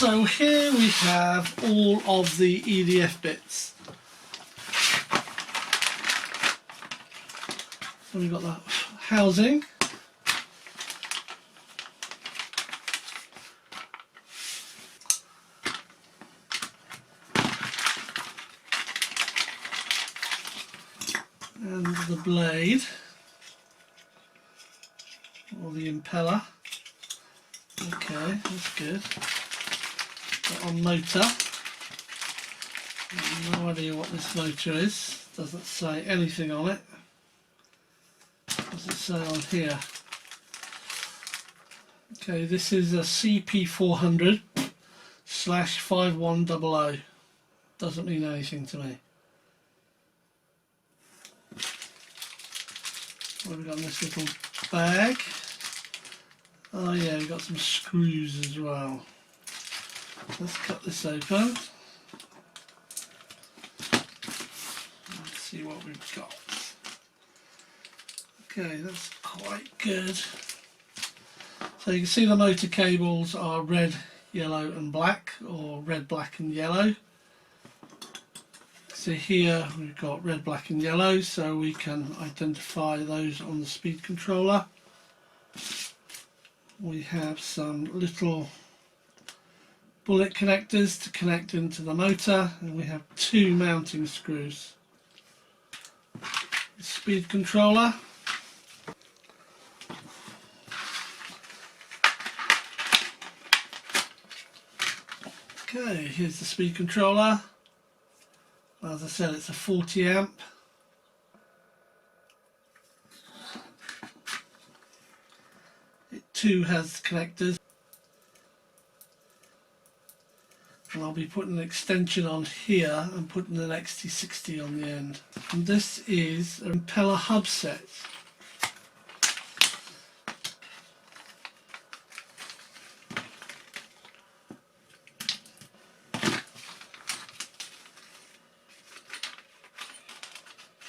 So here we have all of the EDF bits. So we've got the housing, and the blade, or the impeller. Okay, that's good. Got our motor. I have no idea what this motor is. Doesn't say anything on it. What's it say on here? Okay, this is a CP400/5100. Doesn't mean anything to me. What have we got in this little bag? Oh yeah, we've got some screws as well. Let's cut this open. Let's see what we've got. Okay, that's quite good. So you can see the motor cables are red, yellow and black, or red, black and yellow. So here we've got red, black and yellow, so we can identify those on the speed controller. We have some little bullet connectors to connect into the motor, and we have two mounting screws. The speed controller. Okay, here's the speed controller. As I said, it's a 40 amp. It too has connectors. And I'll be putting an extension on here and putting an XT60 on the end. And this is a impeller hub set.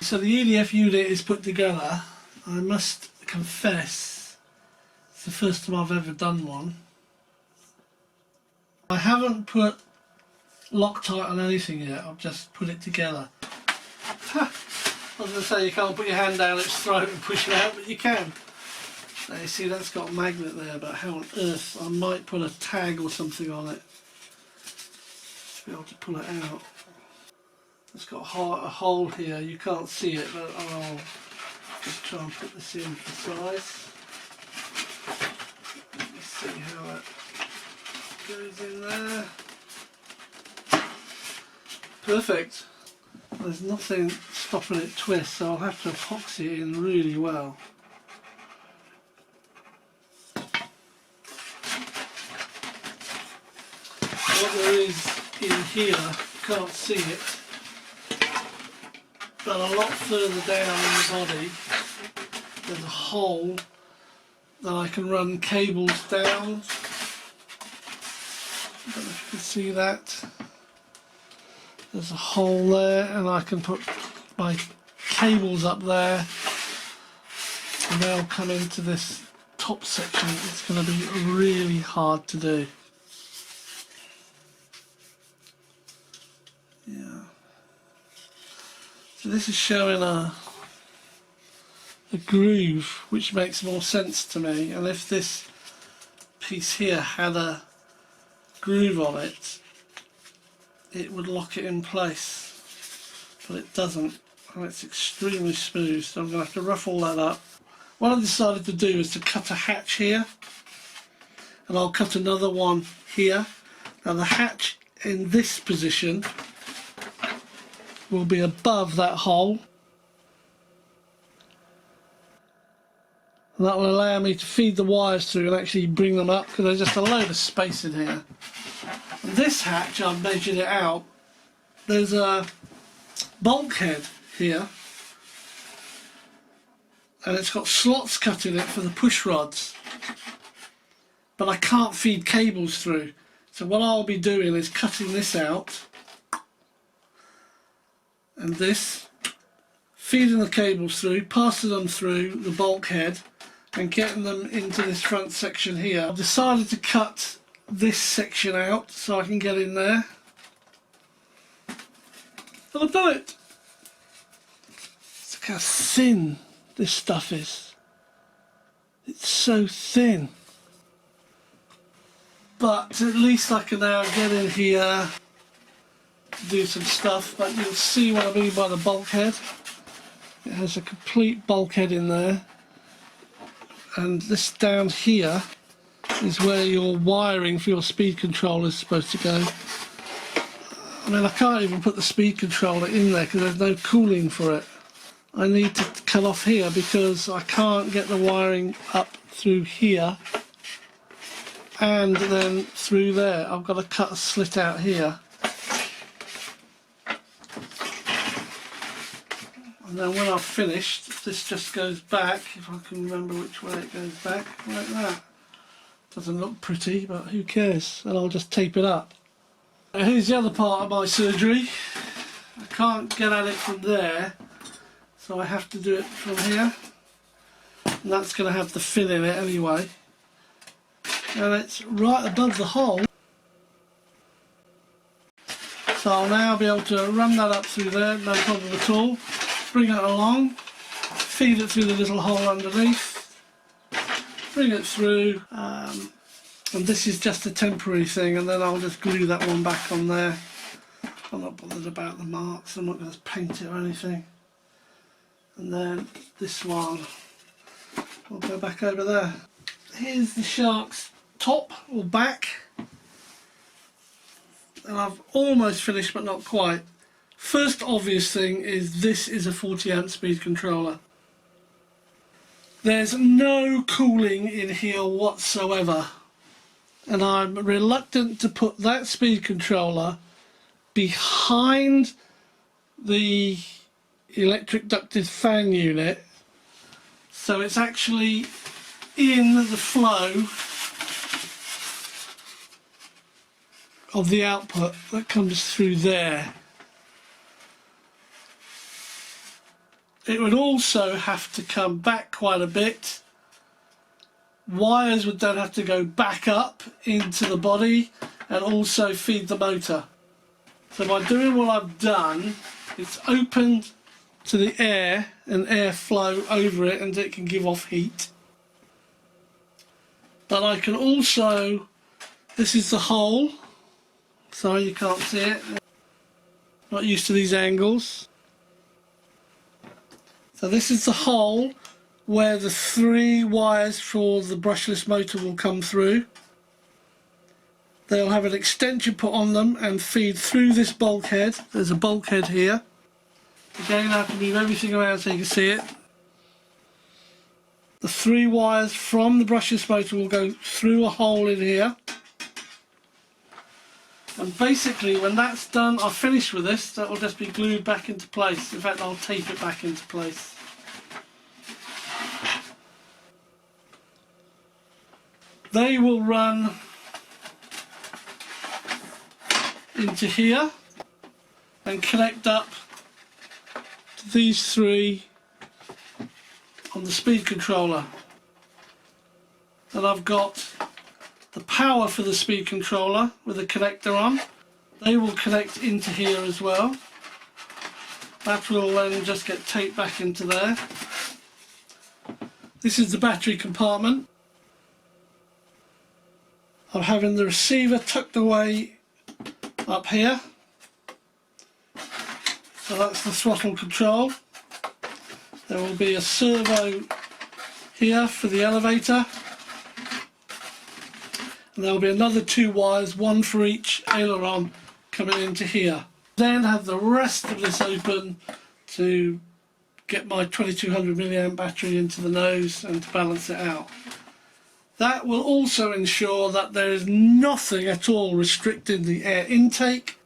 So the EDF unit is put together. I must confess, it's the first time I've ever done one. I haven't put Loctite on anything yet, I've just put it together. I was going to say you can't put your hand down its throat and push it out, but you can. Now you see that's got a magnet there, but how on earth? I might put a tag or something on it to be able to pull it out. It's got a hole here, you can't see it, but I'll just try and put this in for size. Let's see how that goes in there. Perfect. There's nothing stopping it twist, so I'll have to epoxy it in really well. What there is in here, you can't see it, but a lot further down in the body there's a hole that I can run cables down. I don't know if you can see that. There's a hole there, and I can put my cables up there and they'll come into this top section. It's going to be really hard to do. Yeah. So this is showing a groove, which makes more sense to me, and if this piece here had a groove on it, it would lock it in place, but it doesn't, and it's extremely smooth, so I'm going to have to rough all that up. What I decided to do is to cut a hatch here, and I'll cut another one here. Now the hatch in this position will be above that hole, and that will allow me to feed the wires through and actually bring them up, because there's just a load of space in here. And this hatch, I've measured it out, there's a bulkhead here, and it's got slots cut in it for the push rods, but I can't feed cables through. So what I'll be doing is cutting this out and this, feeding the cables through, passing them through the bulkhead and getting them into this front section here. I've decided to cut this section out so I can get in there. And I've done it! Look how thin this stuff is. It's so thin. But at least I can now get in here to do some stuff. But you'll see what I mean by the bulkhead. It has a complete bulkhead in there. And this down here is where your wiring for your speed controller is supposed to go. I mean, I can't even put the speed controller in there because there's no cooling for it. I need to cut off here because I can't get the wiring up through here and then through there. I've got to cut a slit out here. And then when I've finished, this just goes back, if I can remember which way it goes back, like that. Doesn't look pretty, but who cares? And I'll just tape it up. Here's the other part of my surgery. I can't get at it from there, so I have to do it from here. And that's going to have the fin in it anyway. And it's right above the hole. So I'll now be able to run that up through there, no problem at all. Bring it along, feed it through the little hole underneath, bring it through. And this is just a temporary thing, and then I'll just glue that one back on there. I'm not bothered about the marks, I'm not going to paint it or anything. And then this one will go back over there. Here's the shark's top or back. And I've almost finished but not quite. First obvious thing is this is a 40 amp speed controller. There's no cooling in here whatsoever. And I'm reluctant to put that speed controller behind the electric ducted fan unit, so it's actually in the flow of the output that comes through there. It would also have to come back quite a bit. Wires would then have to go back up into the body and also feed the motor. So by doing what I've done, it's opened to the air and airflow over it, and it can give off heat. But I can also, this is the hole, sorry you can't see it, not used to these angles. So this is the hole where the 3 wires for the brushless motor will come through. They'll have an extension put on them and feed through this bulkhead. There's a bulkhead here. Again, I have to move everything around so you can see it. The 3 wires from the brushless motor will go through a hole in here. And basically when that's done, I've finished with this, that will just be glued back into place. In fact, I'll tape it back into place. They will run into here and connect up to these 3 on the speed controller. And I've got the power for the speed controller with a connector on. They will connect into here as well. That will then just get taped back into there. This is the battery compartment. I'm having the receiver tucked away up here. So that's the throttle control. There will be a servo here for the elevator. And there will be another 2 wires, 1 for each aileron, coming into here. Then have the rest of this open to get my 2200 milliamp battery into the nose and to balance it out. That will also ensure that there is nothing at all restricting the air intake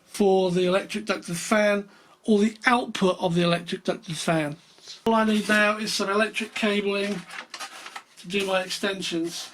for the electric ducted fan or the output of the electric ducted fan. All I need now is some electric cabling to do my extensions.